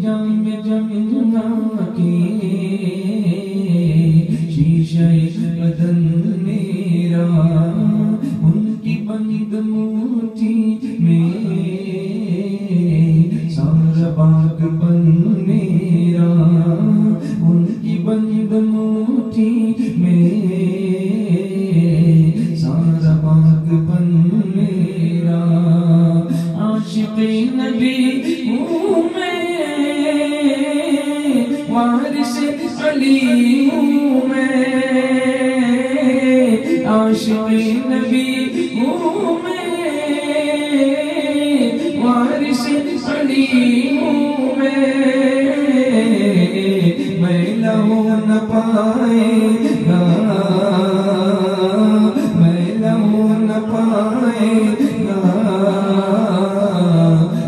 جام جمنا کے شیشہ بدن میرا ان کی بند موٹی میں سارا باغ بن میرا ان کی بند موٹی میں سارا باغ بن میرا عاشق نبی ہوں میں وارث علی ہوں میں عاشق نبی ہوں میں وارث علی ہوں میں لہو نہ پائے گا میں لہو نہ پائے گا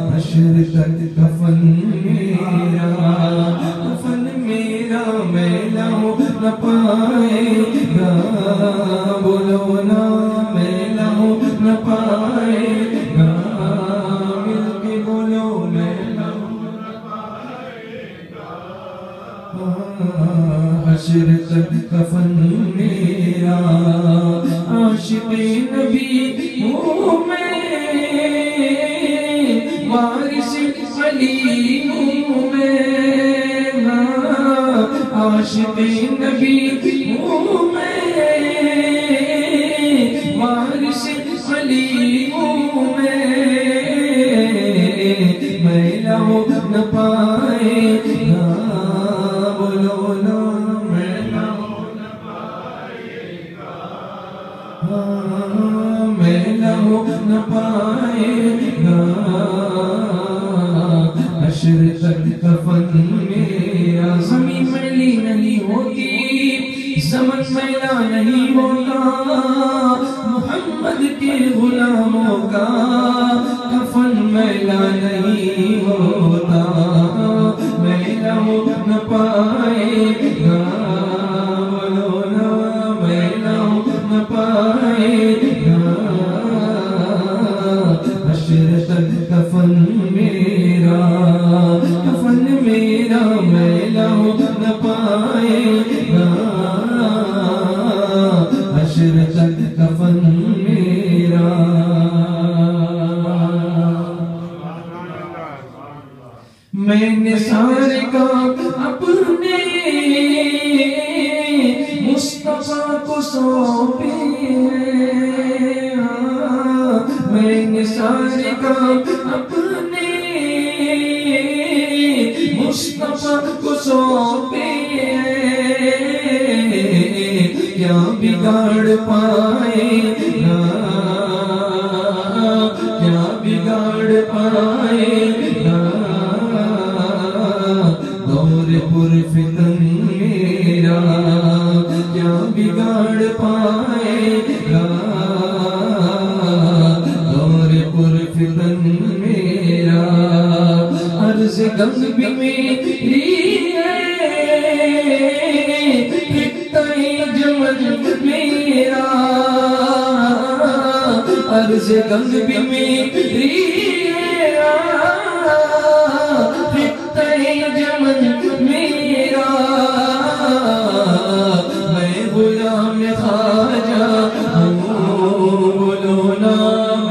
حشر تک کفن میرا میں لہو نہ پائے گا بولو نا میں لہو نہ پائے گا مل کے بولو میں لہو نہ پائے گا حشر تک کفن میرا عاشق نبی ہوں میں وارث علی ہوں میں عاشق نبی ہوں میں وارث علی ہوں میں لہو نہ پائے گا بولو نا میں لہو نہ پائے گا میں لہو نہ پائے گا حشر تک کفن میرا زمین میلی نہیں ہوتی زمن میلا نہیں ہوتا محمد کے غلاموں کا کفن میلا نہیں ہوتا میلا ہو نہ پائے گا بولو نا میلا ہو نہ پائے گا حشر تک کفن میرا میلا ہو نہ پائے گا حشر تک کفن میرا میں نے سارے کام اپنے مصطفیٰ کو سونپے میں نے سارے کام اپنے مصطفیٰ کو سونپے کیا بگاڑ پائے گا کیا بگاڑ پائے گا دور پر فتن میرا کیا بگاڑ پائے گا دور پر فتن میرا عرض گنگ بھی میری ہے خطۂ جمل میرا عرض گنگ بھی میری ہے خطۂ جمل میرا میں غلام خواجہ ہوں بولو نا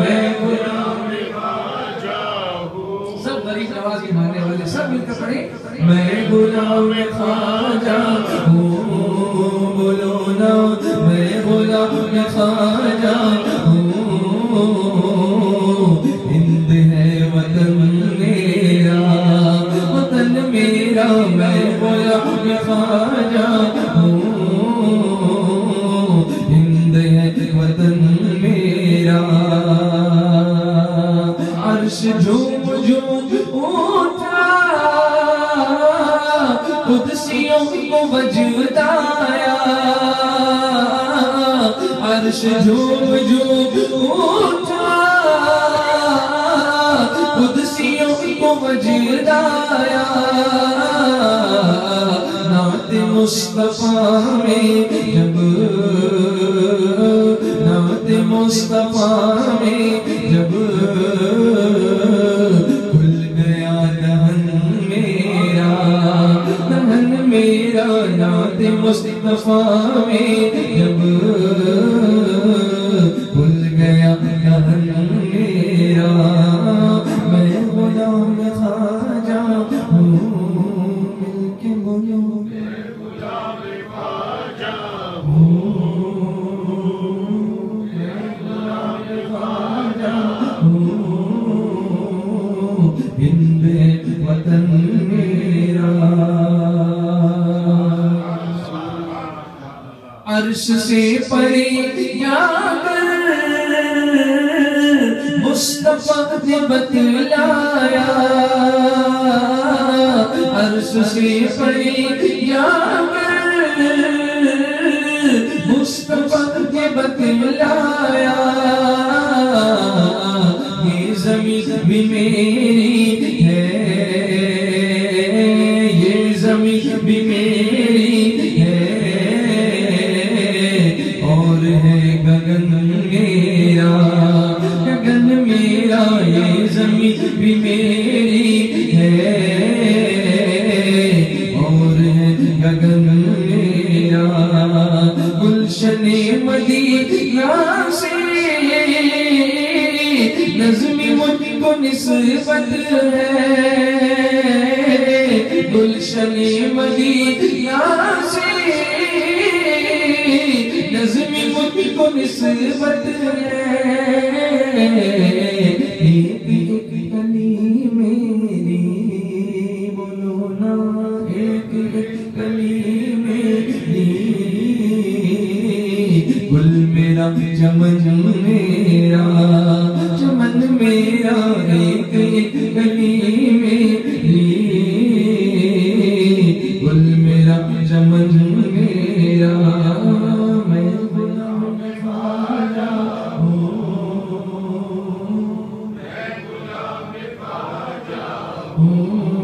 میں غلام خواجہ ہوں سب غریب نوازی ماننے والے سب مل کر پڑھیں میں غلام خواجہ ہوں بولو نا میں غلام خواجہ ہوں ہند ہے وطن میرا میں غلام خواجہ ہوں ہند ہے وطن میرا عرش جھوم جھوم اٹھا قدسیوں کو وجود آیا عرش جھوم جھوم اٹھا قدسیوں کو وجود آیا نعت مصطفیٰ میں جب نعت مصطفیٰ میں جب کھل گیا دہن میں مصطفیٰ میں جب بھول گیا دہن میرا میں غلام خواجہ ہوں مل کے بولو میں غلام خواجہ ہوں میں غلام خواجہ ہوں ہند وطن میرا عرش سے پری یا کر مصطفیٰ نے بتلایا عرش سے پری یا کر مصطفیٰ نے بتلایا یہ زمین بھی میری ہے یہ زمین بھی میری ہے اور ہے گگن میرا یہ زمین بھی میری ہے اور ہے گگن میرا گلشن مدینہ سے نظم مجھ کو نسبت ہے گلشن مدینہ سے نظم مجھ کو نسبت ہے ایک گلی میری بولو نا ایک گلی میری گل میرا چمن میرا چمن میرا ایک گلی میری گل میرا چمن میرا میں غلام خواجہ ہوں میں غلام خواجہ ہوں